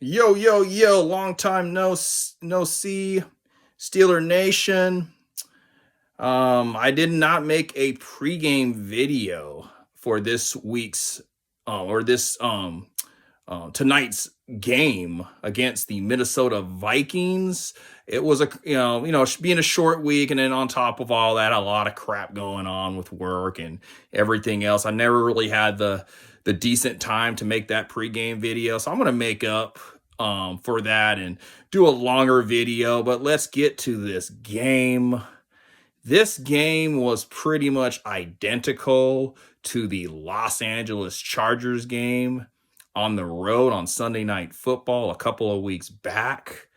Yo, yo, yo, long time no see, Steeler Nation. I did not make a pregame video for this week's or this tonight's game against the Minnesota Vikings. It was being a short week, and then on top of all that, a lot of crap going on with work and everything else. I never really had the decent time to make that pregame video, so I'm gonna make up for that and do a longer video. But let's get to this game. This game was pretty much identical to the Los Angeles Chargers game on the road on Sunday Night Football a couple of weeks back,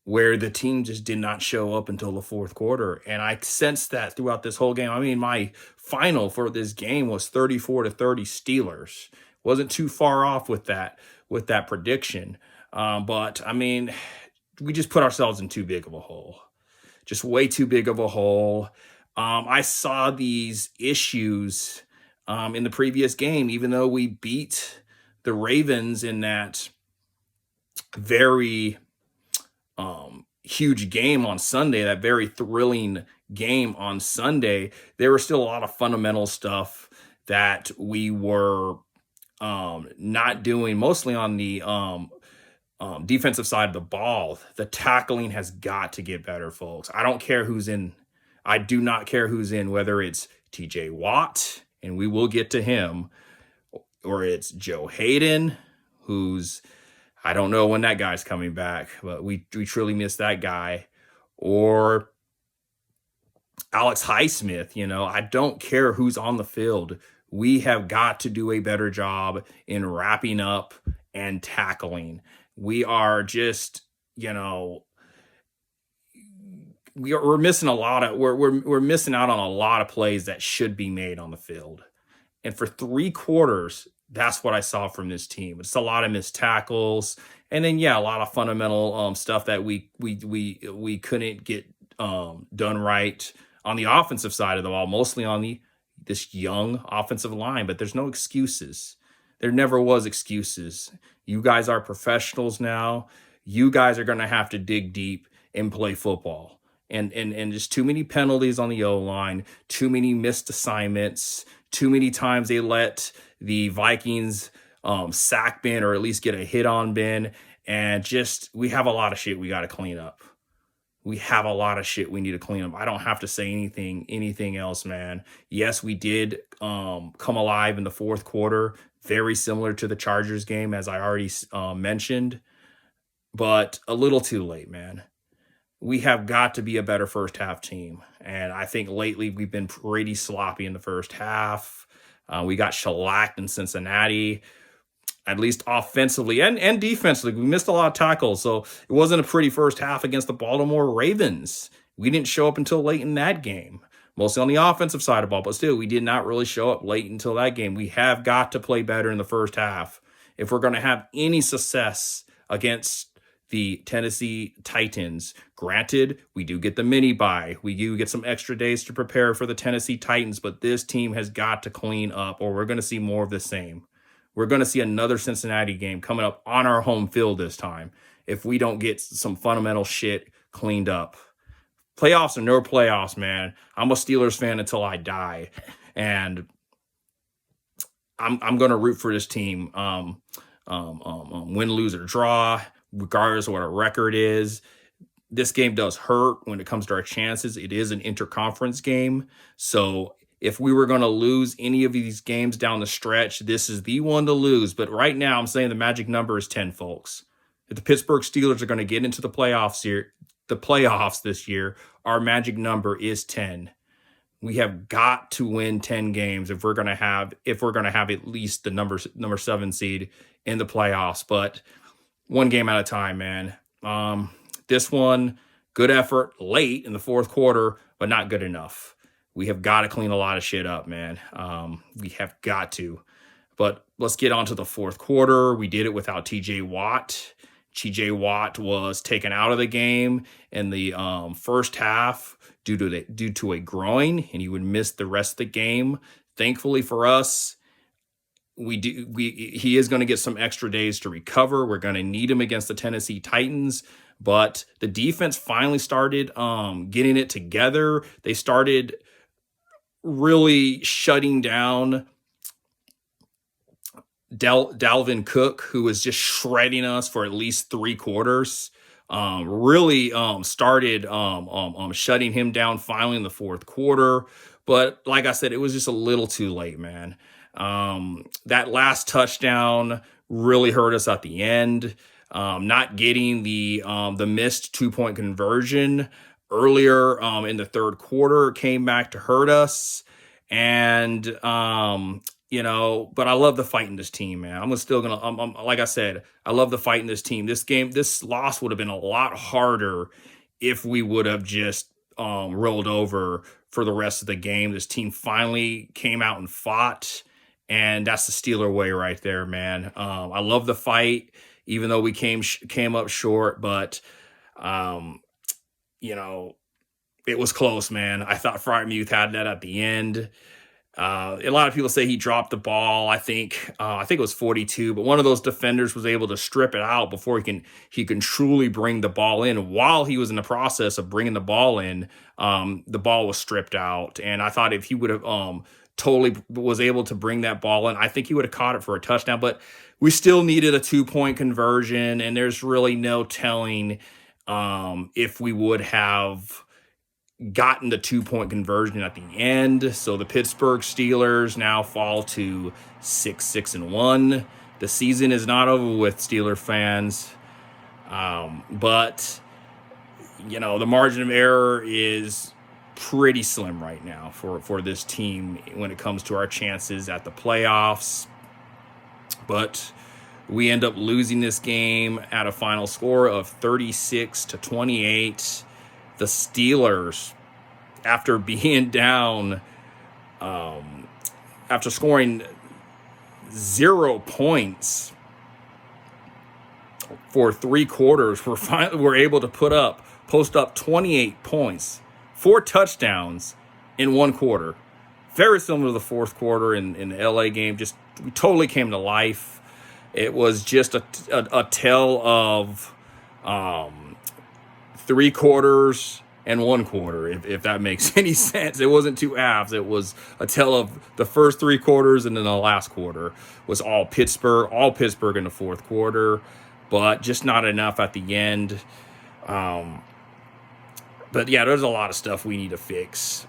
where the team just did not show up until the fourth quarter. And I sensed that throughout this whole game. I mean, my final for this game was 34-30 Steelers. Wasn't too far off with that prediction. But I mean, we just put ourselves in too big of a hole. Just way too big of a hole. I saw these issues in the previous game, even though we beat the Ravens in that very huge game on Sunday, that very thrilling game on Sunday. There was still a lot of fundamental stuff that we were not doing, mostly on the defensive side of the ball. The tackling has got to get better, folks. I don't care who's in. I do not care who's in, whether it's TJ Watt, and we will get to him, or it's Joe Hayden, who's, I don't know when that guy's coming back, but we truly miss that guy, or Alex Highsmith. I don't care who's on the field. We have got to do a better job in wrapping up and tackling. We are just, we're missing a lot of we're missing out on a lot of plays that should be made on the field. And for 3 quarters, that's what I saw from this team. It's a lot of missed tackles, and then a lot of fundamental stuff that we couldn't get done right on the offensive side of the ball, mostly on this young offensive line. But there's no excuses. There never was excuses. You guys are professionals now. You guys are going to have to dig deep and play football. And just too many penalties on the O-line, too many missed assignments, too many times they let the Vikings sack Ben, or at least get a hit on Ben. And just, we have a lot of shit we got to clean up. We have a lot of shit we need to clean up. I don't have to say anything else, man. Yes, we did come alive in the fourth quarter, very similar to the Chargers game, as I already mentioned, but a little too late, man. We have got to be a better first half team. And I think lately we've been pretty sloppy in the first half. We got shellacked in Cincinnati, at least offensively and defensively. We missed a lot of tackles, so it wasn't a pretty first half against the Baltimore Ravens. We didn't show up until late in that game, mostly on the offensive side of the ball, but still, we did not really show up late until that game. We have got to play better in the first half if we're going to have any success against the Tennessee Titans. Granted, we do get the mini bye. We do get some extra days to prepare for the Tennessee Titans, but this team has got to clean up, or we're going to see more of the same. We're going to see another Cincinnati game coming up on our home field this time if we don't get some fundamental shit cleaned up. Playoffs or no playoffs, man. I'm a Steelers fan until I die, and I'm going to root for this team, win, lose, or draw, regardless of what our record is. This game does hurt when it comes to our chances. It is an interconference game, so if we were going to lose any of these games down the stretch, this is the one to lose. But right now, I'm saying the magic number is 10, folks. If the Pittsburgh Steelers are going to get into the playoffs this year, our magic number is 10. We have got to win 10 games if we're going to have at least the number 7 seed in the playoffs. But one game at a time, man. This one, good effort late in the fourth quarter, but not good enough. We have got to clean a lot of shit up, man. We have got to. But let's get on to the fourth quarter. We did it without TJ Watt. TJ Watt was taken out of the game in the first half due to a groin, and he would miss the rest of the game. Thankfully for us, he is going to get some extra days to recover. We're going to need him against the Tennessee Titans, but the defense finally started getting it together. They started really shutting down Dalvin Cook, who was just shredding us for at least 3 quarters. Really started shutting him down finally in the fourth quarter. But like I said, it was just a little too late, man. That last touchdown really hurt us at the end. Not getting the missed 2-point conversion earlier in the third quarter came back to hurt us. And but I love the fight in this team, man. Like I said, I love the fight in this team. This loss would have been a lot harder if we would have just rolled over for the rest of the game. This team finally came out and fought, and that's the Steeler way right there, man. I love the fight, even though we came up short, but it was close, man. I thought Freiermuth had that at the end. A lot of people say he dropped the ball. I think it was 42, but one of those defenders was able to strip it out before he can truly bring the ball in. While he was in the process of bringing the ball in, the ball was stripped out. And I thought if he would have totally was able to bring that ball in, I think he would have caught it for a touchdown. But we still needed a 2-point conversion, and there's really no telling if we would have gotten the 2-point conversion at the end. So the Pittsburgh Steelers now fall to 6-1. The season is not over with, Steeler fans. But the margin of error is pretty slim right now for this team when it comes to our chances at the playoffs. But we end up losing this game at a final score of 36-28. The Steelers, after being down, after scoring 0 points for 3 quarters, we're able to post up 28 points, 4 touchdowns in 1 quarter. Very similar to the fourth quarter in the LA game. Just we totally came to life. It was just a tale of 3 quarters and 1 quarter, if that makes any sense. It wasn't 2 halves. It was a tale of the first 3 quarters, and then the last quarter was all Pittsburgh in the fourth quarter, but just not enough at the end. But yeah, there's a lot of stuff we need to fix.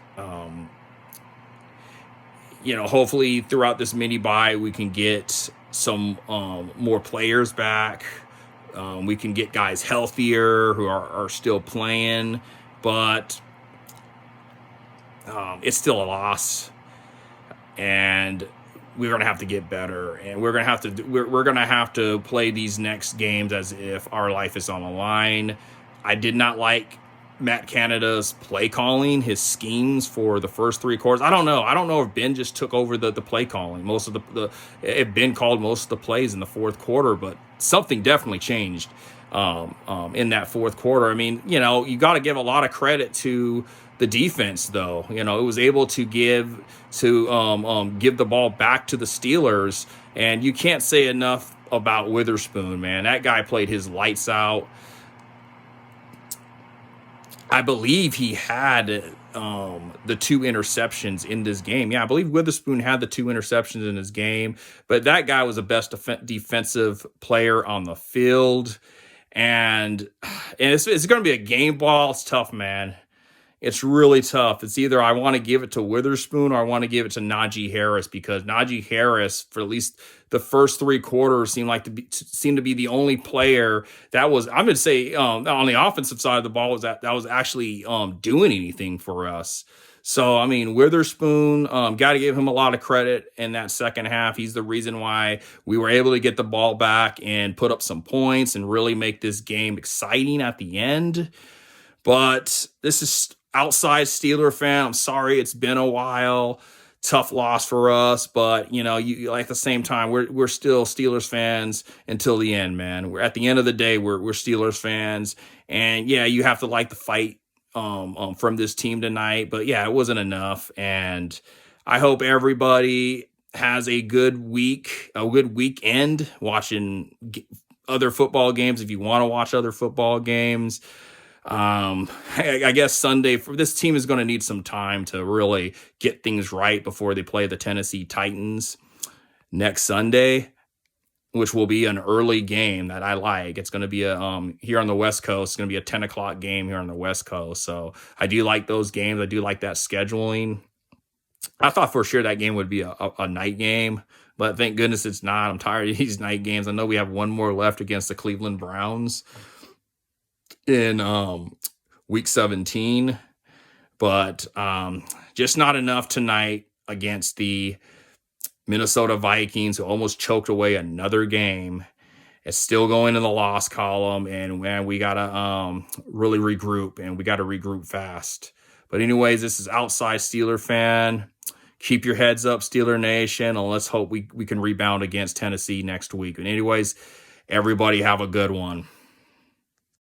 Hopefully throughout this mini bye, we can get some more players back. We can get guys healthier who are still playing, but it's still a loss, and we're gonna have to get better, and we're gonna have to play these next games as if our life is on the line. I did not like Matt Canada's play calling, his schemes for the first 3 quarters. I don't know if Ben just took over the play calling. Most of if Ben called most of the plays in the fourth quarter, but something definitely changed in that fourth quarter. I mean, you got to give a lot of credit to the defense, though. It was able to give the ball back to the Steelers, and you can't say enough about Witherspoon, man. That guy played his lights out. I believe he had the 2 interceptions in this game. Yeah, I believe Witherspoon had the 2 interceptions in his game, but that guy was the best defensive player on the field. And it's going to be a game ball. It's tough, man. It's really tough. It's either I want to give it to Witherspoon or I want to give it to Najee Harris, because Najee Harris, for at least the first 3 quarters, seemed to be the only player that was, I'm going to say, on the offensive side of the ball, that was actually doing anything for us. So, I mean, Witherspoon, got to give him a lot of credit in that second half. He's the reason why we were able to get the ball back and put up some points and really make this game exciting at the end. But this is outside Steeler fan. I'm sorry, it's been a while. Tough loss for us, but you at the same time, we're still Steelers fans until the end, man. We're at the end of the day, we're Steelers fans, and yeah, you have to like the fight from this team tonight. But yeah, it wasn't enough, and I hope everybody has a good weekend watching other football games if you want to watch other football games. I guess Sunday for this team is going to need some time to really get things right before they play the Tennessee Titans next Sunday, which will be an early game that I like. It's going to be here on the West Coast. It's going to be a 10 o'clock game here on the West Coast. So I do like those games. I do like that scheduling. I thought for sure that game would be a night game, but thank goodness it's not. I'm tired of these night games. I know we have one more left against the Cleveland Browns in week 17, but just not enough tonight against the Minnesota Vikings, who almost choked away another game. It's still going in the loss column, and man, we gotta really regroup, and we gotta regroup fast. But anyways, this is Outside Steeler Fan. Keep your heads up, Steeler Nation, and let's hope we can rebound against Tennessee next week. And anyways, everybody have a good one.